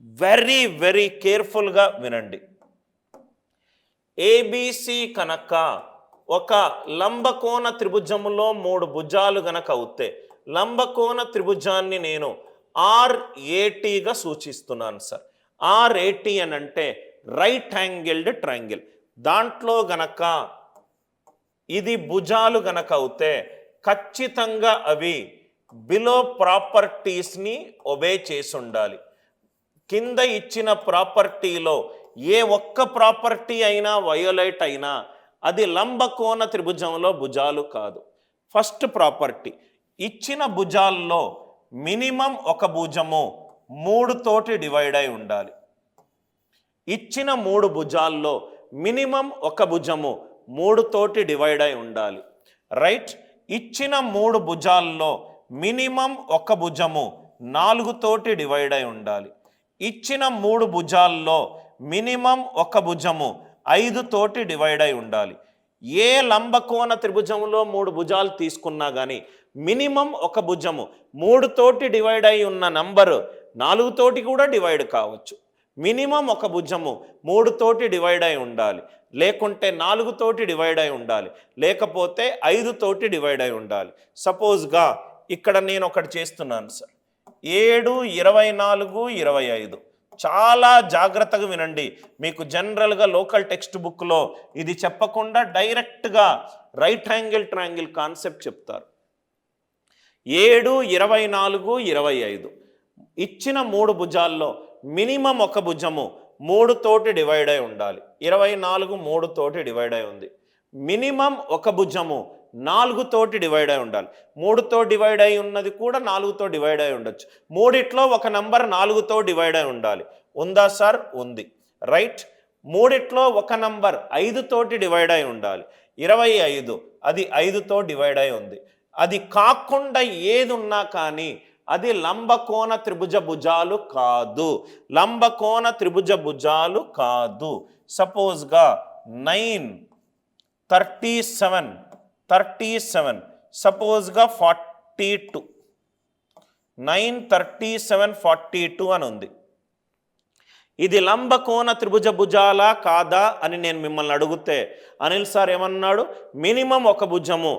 Very very కేర్ఫుల్గా వినండి. ABC కనుక ఒక లంబకోణ త్రిభుజములో 3 భుజాలు గనక అవుతే లంబకోణ త్రిభుజాన్ని నేను RATగా సూచిస్తున్నాను సార్. RAT అని అంటే రైట్ యాంగిల్డ్ ట్రయాంగిల్. దాంట్లో గనక ఇది భుజాలు గనక అవుతే ఖచ్చితంగా అవి బిలో ప్రాపర్టీస్ని ఒబే చేసి ఉండాలి. కింద ఇచ్చిన ప్రాపర్టీలో ఏ ఒక్క ప్రాపర్టీ అయినా వయోలేట్ అయినా అది లంబకోణ త్రిభుజంలో భుజాలు కాదు. ఫస్ట్ ప్రాపర్టీ, ఇచ్చిన భుజాల్లో మినిమం ఒక భుజము 3 తోటి డివైడ్ అయి ఉండాలి. ఇచ్చిన 3 భుజాల్లో మినిమం ఒక భుజము 3 తోటి డివైడ్ అయి ఉండాలి. రైట్. ఇచ్చిన 3 భుజాల్లో మినిమం ఒక భుజము 4 తోటి డివైడ్ అయి ఉండాలి. ఇచ్చిన 3 భుజాల్లో మినిమం ఒక భుజము 5 తోటి డివైడ్ అయి ఉండాలి. ఏ లంబకోణ త్రిభుజంలో 3 భుజాలు తీసుకున్నా కానీ మినిమం ఒక భుజము 3 తోటి డివైడ్ అయి ఉన్న నంబరు 4 తోటి కూడా డివైడ్ కావచ్చు. మినిమం ఒక భుజము 3 తోటి డివైడ్ అయి ఉండాలి, లేకుంటే 4 తోటి డివైడ్ అయి ఉండాలి, లేకపోతే 5 తోటి డివైడ్ అయి ఉండాలి. సపోజ్గా ఇక్కడ నేను ఒకటి చేస్తున్నాను సార్. 7, 24, 25. చాలా జాగ్రత్తగా వినండి. మీకు జనరల్గా లోకల్ టెక్స్ట్ బుక్లో ఇది చెప్పకుండా డైరెక్ట్గా రైట్ యాంగిల్ ట్రయాంగిల్ కాన్సెప్ట్ చెప్తారు. 7, 24, 25. ఇచ్చిన 3 భుజాల్లో మినిమం ఒక భుజము 3 తోటి డివైడ్ అయి ఉండాలి. 24 3 తోటి డివైడ్ అయి ఉంది. మినిమం ఒక భుజము 4 తోటి డివైడ్ అయి ఉండాలి. 3తో డివైడ్ అయి ఉన్నది కూడా 4తో డివైడ్ అయి ఉండొచ్చు. మూడిట్లో ఒక నంబర్ 4తో డివైడ్ అయి ఉండాలి. ఉందా సార్? ఉంది. రైట్. మూడిట్లో ఒక నంబర్ 5 తోటి డివైడ్ అయి ఉండాలి. 25 అది 5తో డివైడ్ అయి ఉంది. అది కాకుండా ఏది ఉన్నా కానీ అది లంబకోణ త్రిభుజ భుజాలు కాదు. లంబకోణ త్రిభుజ భుజాలు కాదు. సపోజ్గా 9, 37, సపోజ్గా 42, 9, 37, 42 అని ఉంది. ఇది లంబకోణ త్రిభుజ భుజాలా కాదా అని నేను మిమ్మల్ని అడిగితే అనిల్ సార్ ఏమన్నాడు? మినిమం ఒక భుజము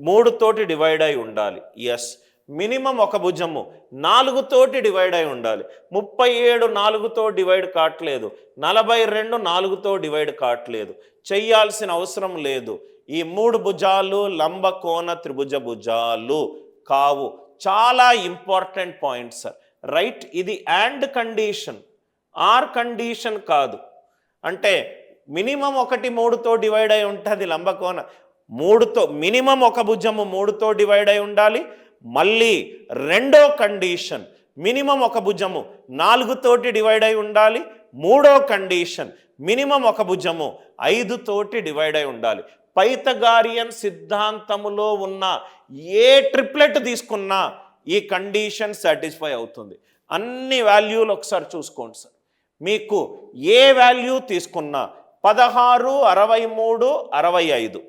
3 తోటి డివైడ్ అయి ఉండాలి. ఎస్. మినిమం ఒక భుజము 4 తోటి డివైడ్ అయి ఉండాలి. 37 4తో డివైడ్ కావట్లేదు, 42 4తో డివైడ్ కావట్లేదు, చెయ్యాల్సిన అవసరం లేదు. ఈ 3 భుజాలు లంబకోణ త్రిభుజ భుజాలు కావు. చాలా ఇంపార్టెంట్ పాయింట్ సార్. రైట్. ఇది అండ్ కండిషన్, ఆర్ కండిషన్ కాదు. అంటే మినిమం ఒకటి 3తో డివైడ్ అయి ఉంటుంది లంబకోణ. 3తో మినిమం ఒక భుజము 3తో డివైడ్ అయి ఉండాలి. మళ్ళీ రెండో కండిషన్ మినిమం ఒక భుజము 4 తోటి డివైడ్ అయి ఉండాలి. మూడో కండిషన్ మినిమం ఒక భుజము 5 తోటి డివైడ్ అయి ఉండాలి. పైథాగోరియన్ సిద్ధాంతములో ఉన్న ఏ ట్రిప్లెట్ తీసుకున్నా ఈ కండిషన్ సాటిస్ఫై అవుతుంది. అన్ని వాల్యూలు ఒకసారి చూసుకోండి సార్. మీకు ఏ వాల్యూ తీసుకున్నా 16, 63, 65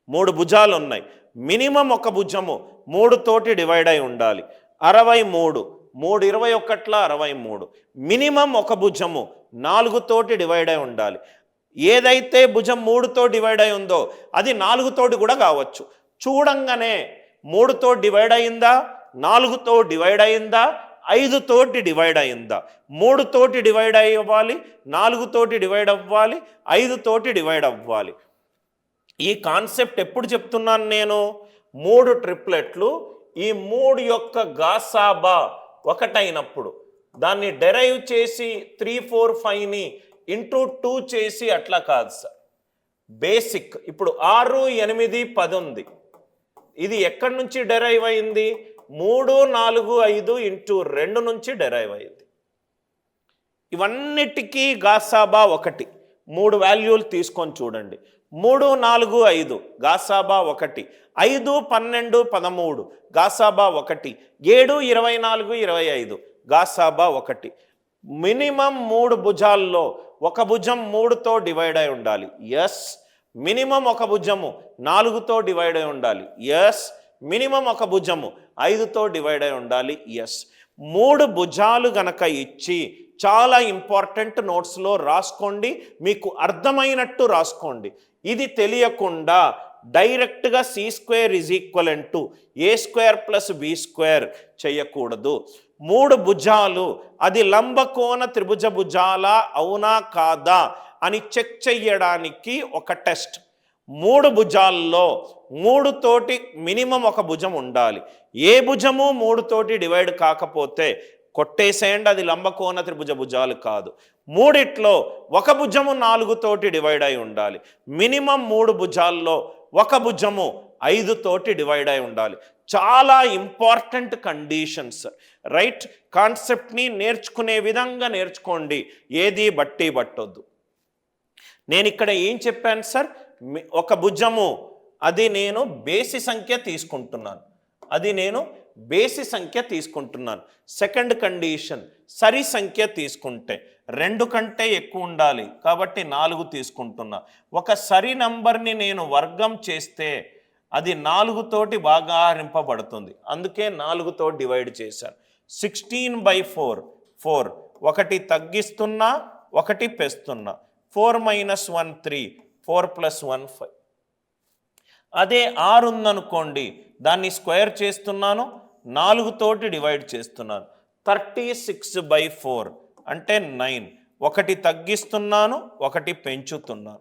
3 భుజాలు ఉన్నాయి. మినిమం ఒక భుజము 3 తోటి డివైడ్ అయి ఉండాలి. 63, 3 21 63. మినిమం ఒక భుజము 4 తోటి డివైడ్ అయి ఉండాలి. ఏదైతే భుజం 3తో డివైడ్ అయి ఉందో అది 4తోటి కూడా కావచ్చు. చూడంగానే 3తో డివైడ్ అయిందా, 4తో డివైడ్ అయిందా, 5 తోటి డివైడ్ అయిందా? 3 తోటి డివైడ్ అవ్వాలి, 4 తోటి డివైడ్ అవ్వాలి, 5 తోటి డివైడ్ అవ్వాలి. ఈ కాన్సెప్ట్ ఎప్పుడు చెప్తున్నాను నేను? 3 ట్రిప్లెట్లు ఈ 3 యొక్క గాసాబా ఒకటైనప్పుడు దాన్ని డెరైవ్ చేసి 3, 4, 5ని ఇంటూ 2 చేసి అట్లా కాదు సార్. బేసిక్. ఇప్పుడు 6, 8, 10 ఉంది. ఇది ఎక్కడి నుంచి డెరైవ్ అయింది? 3, 4, 5 ఇంటూ 2 నుంచి డెరైవ్ అయింది. ఇవన్నిటికీ గాసాబా ఒకటి. 3 వాల్యూలు తీసుకొని చూడండి. 3, 4, 5 గాసాబా 1, 5, 12, 13 గాసాబా 1, 7, 24, 25 గాసాబా 1. మినిమం 3 భుజాల్లో ఒక భుజం 3తో డివైడ్ అయి ఉండాలి. ఎస్. మినిమం ఒక భుజము 4తో డివైడ్ అయి ఉండాలి. ఎస్. మినిమం ఒక భుజము 5తో డివైడ్ అయి ఉండాలి. ఎస్. మూడు భుజాలు గనక ఇచ్చి, చాలా ఇంపార్టెంట్, నోట్స్లో రాసుకోండి, మీకు అర్థమైనట్టు రాసుకోండి. ఇది తెలియకుండా డైరెక్ట్గా c² = a² + b² చేయకూడదు. మూడు భుజాలు, అది లంబకోణ త్రిభుజ భుజాలా అవునా కాదా అని చెక్ చెయ్యడానికి ఒక టెస్ట్. మూడు భుజాల్లో 3 తోటి మినిమం ఒక భుజం ఉండాలి. ఏ భుజము 3 తోటి డివైడ్ కాకపోతే కొట్టేసేయండి, అది లంబకోణ త్రిభుజ భుజాలు కాదు. మూడిట్లో ఒక భుజము 4 తోటి డివైడ్ అయి ఉండాలి. మినిమం 3 భుజాల్లో ఒక భుజము 5 తోటి డివైడ్ అయి ఉండాలి. చాలా ఇంపార్టెంట్ కండిషన్స్, రైట్? కాన్సెప్ట్ని నేర్చుకునే విధంగా నేర్చుకోండి, ఏది బట్టి పట్టొద్దు. నేను ఇక్కడ ఏం చెప్పాను సార్? ఒక భుజము, అది నేను బేసి సంఖ్య తీసుకుంటున్నాను, సెకండ్ కండిషన్, సరి సంఖ్య తీసుకుంటే 2 కంటే ఎక్కువ ఉండాలి కాబట్టి 4 తీసుకుంటున్నా. ఒక సరి నంబర్ని నేను వర్గం చేస్తే అది 4 తోటి భాగింపబడుతుంది, అందుకే 4తో డివైడ్ చేశాను. 16/4, 4, ఒకటి తగ్గిస్తున్నా ఒకటి పెస్తున్నా. 4 - 1 3, 4 + 1 5. అదే 6 ఉందనుకోండి, దాన్ని స్క్వేర్ చేస్తున్నాను, 4 తోటి డివైడ్ చేస్తున్నాను. 36/4 అంటే 9. ఒకటి తగ్గిస్తున్నాను ఒకటి పెంచుతున్నాను,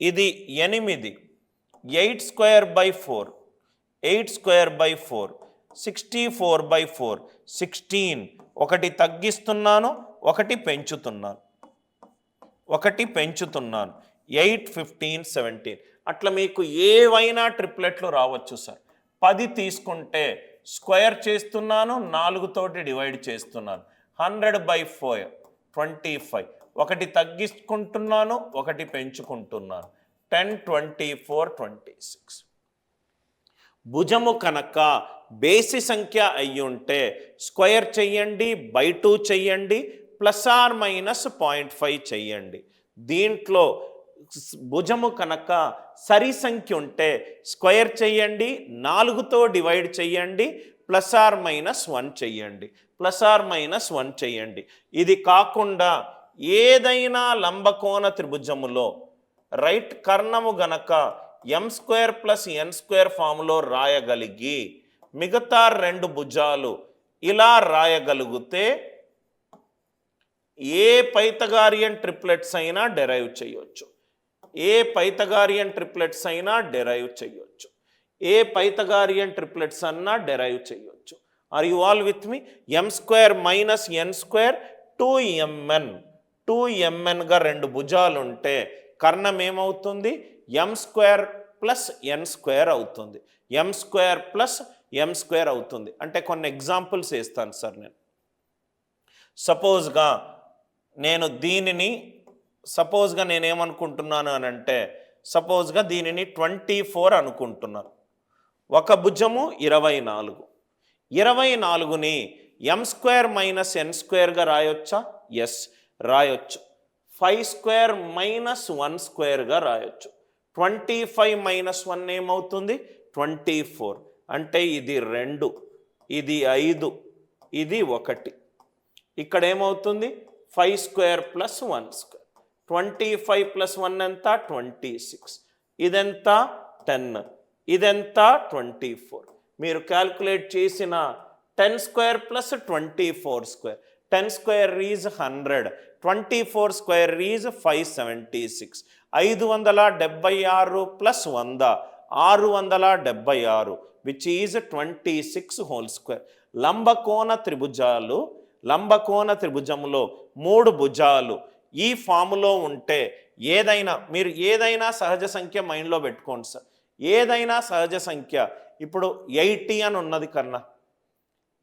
ఇది 8. 8² / 4, 64/4, 16. ఒకటి తగ్గిస్తున్నాను ఒకటి పెంచుతున్నాను, 8, 15, 17. అట్లా మీకు ఏవైనా ట్రిప్లెట్లు రావచ్చు సార్. 10 తీసుకుంటే స్క్వేర్ చేస్తున్నాను, 4 తోటి డివైడ్ చేస్తున్నాను. 100/4, 25. ఒకటి తగ్గించుకుంటున్నాను ఒకటి పెంచుకుంటున్నాను. 10, 24, 26. భుజము కనుక బేసి సంఖ్య అయ్యుంటే స్క్వేర్ చెయ్యండి, బై 2 చెయ్యండి, ±0.5 చెయ్యండి. దీంట్లో భుజము కనుక సరి సంఖ్య ఉంటే స్క్వేర్ చెయ్యండి, 4తో డివైడ్ చెయ్యండి, ±1 చెయ్యండి. ఇది కాకుండా ఏదైనా లంబకోణ త్రిభుజములో రైట్ కర్ణము గనక m² + n² ఫామ్లో రాయగలిగి మిగతా 2 భుజాలు ఇలా రాయగలిగితే ఏ పైథాగోరియన్ ట్రిప్లెట్స్ అయినా డెరైవ్ చేయొచ్చు. Are you all with me? m² - n² 2mn. 2mnగా 2 భుజాలు ఉంటే కర్ణం ఏమవుతుంది? m² + n² అవుతుంది. అంటే కొన్ని ఎగ్జాంపుల్స్ వేస్తాను సార్. నేను సపోజ్గా నేనేమనుకుంటున్నాను అని అంటే, సపోజ్గా దీనిని 24 అనుకుంటున్నాను. ఒక భుజము 24. 24ని m² - n²గా రాయొచ్చా? ఎస్, రాయొచ్చు. 5² - 1²గా రాయొచ్చు. 25 - 1 ఏమవుతుంది? 24. అంటే ఇది 2, ఇది 5, ఇది 1. ఇక్కడ ఏమవుతుంది? 5² + 1². 25 + 1 ఎంత? 26. ఇదెంత? 10. ఇదెంత? 24. మీరు క్యాల్కులేట్ చేసిన 10² + 24². 10² ఈజ్ 100, 24² ఈజ్ 576. 576 + 100, 676, which is 26². లంబకోణ త్రిభుజములో 3 భుజాలు ఈ ఫాములో ఉంటే మీరు ఏదైనా సహజ సంఖ్య మైండ్లో పెట్టుకోండి సార్. ఏదైనా సహజ సంఖ్య, ఇప్పుడు 80 అని ఉన్నది కన్నా,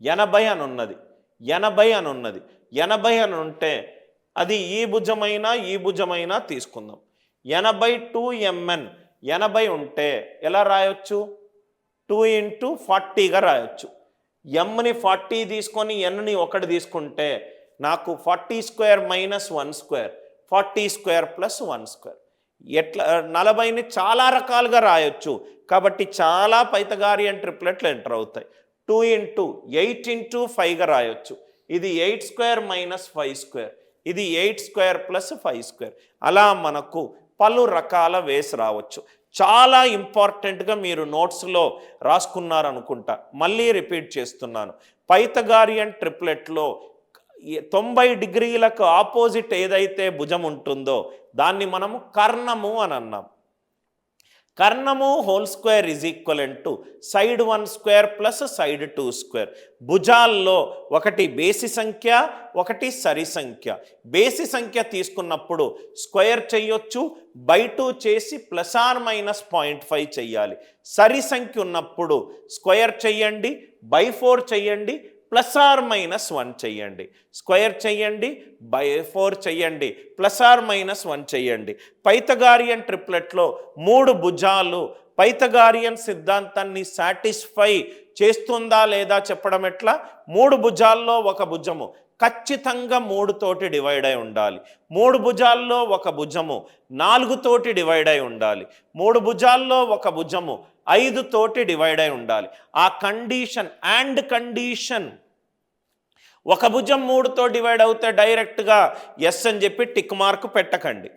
80 అని ఉన్నది, 80 అని ఉంటే అది ఈ భుజమైనా తీసుకుందాం. 82mn, 80 ఉంటే ఎలా రాయొచ్చు? 2 × 40గా రాయొచ్చు. mని 40 తీసుకొని nని 1 తీసుకుంటే నాకు 40² - 1², 40² + 1². ఎట్లా 40ని చాలా రకాలుగా రాయొచ్చు. కాబట్టి చాలా పైథాగోరియన్ ట్రిప్లెట్లు ఎంటర్ అవుతాయి. 2 ఇంటూ 8 ఇంటూ 5గా రాయొచ్చు. ఇది 8 స్క్వేర్ మైనస్ 5 స్క్వేర్, ఇది 8 స్క్వేర్ ప్లస్ 5 స్క్వేర్. అలా మనకు పలు రకాల వేస్ రావచ్చు. చాలా ఇంపార్టెంట్గా మీరు నోట్స్లో రాసుకున్నారనుకుంటా, మళ్ళీ రిపీట్ చేస్తున్నాను. పైథాగోరియన్ ట్రిప్లెట్లో 90 డిగ్రీలకు ఆపోజిట్ ఏదైతే భుజం ఉంటుందో దాన్ని మనము కర్ణము అని అన్నాం. కర్ణము whole square is equivalent to side 1 square plus side 2 square. భుజాల్లో ఒకటి బేసి సంఖ్య, ఒకటి సరి సంఖ్య. బేసి సంఖ్య తీసుకున్నప్పుడు స్క్వేర్ చేయొచ్చు, బై 2 చేసి ప్లస్ ఆర్ మైనస్ 0.5 చెయ్యాలి. సరి సంఖ్య ఉన్నప్పుడు స్క్వేర్ చెయ్యండి, బై 4 చెయ్యండి, ప్లస్ ఆర్ మైనస్ 1 చెయ్యండి. స్క్వేర్ చెయ్యండి, బై 4 చెయ్యండి, ప్లస్ ఆర్ మైనస్ 1 చెయ్యండి. పైథాగోరియన్ ట్రిప్లెట్లో 3 భుజాలు పైథాగోరియన్ సిద్ధాంతాన్ని సాటిస్ఫై చేస్తుందా లేదా చెప్పడం ఎట్లా? 3 భుజాల్లో ఒక భుజము ఖచ్చితంగా 3 తోటి డివైడ్ అయి ఉండాలి. 3 భుజాల్లో ఒక భుజము 4 తోటి డివైడ్ అయి ఉండాలి. 3 భుజాల్లో ఒక భుజము 5 తోటి డివైడ్ అయి ఉండాలి. ఆ కండిషన్ అండ్ కండిషన్. ఒక భుజం 3తో డివైడ్ అవుతే డైరెక్ట్గా ఎస్ అని చెప్పి టిక్ మార్క్ పెట్టకండి.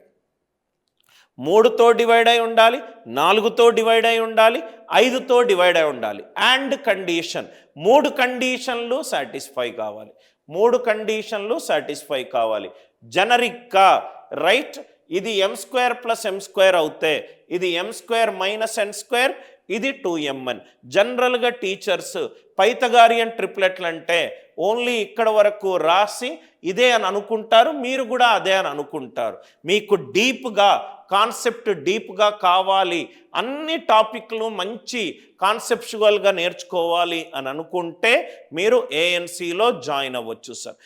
3తో డివైడ్ అయి ఉండాలి, 4తో డివైడ్ అయి ఉండాలి, 5తో డివైడ్ అయి ఉండాలి. And condition. 3 కండిషన్లు సాటిస్ఫై కావాలి. 3 కండిషన్లు సాటిస్ఫై కావాలి. జనరిక్గా రైట్, ఇది M square plus M square అవుతే ఇది ఎం స్క్వేర్ మైనస్ ఎన్ స్క్వేర్, ఇది 2mn. జనరల్గా టీచర్స్ పైథాగోరియన్ ట్రిప్లెట్లు అంటే ఓన్లీ ఇక్కడ వరకు రాసి ఇదే అని అనుకుంటారు, మీరు కూడా అదే అని అనుకుంటారు. మీకు డీప్గా కాన్సెప్ట్ డీప్గా కావాలి, అన్ని టాపిక్లు మంచి కాన్సెప్చువల్గా నేర్చుకోవాలి అని అనుకుంటే మీరు ఏఎన్సీలో జాయిన్ అవ్వచ్చు సార్.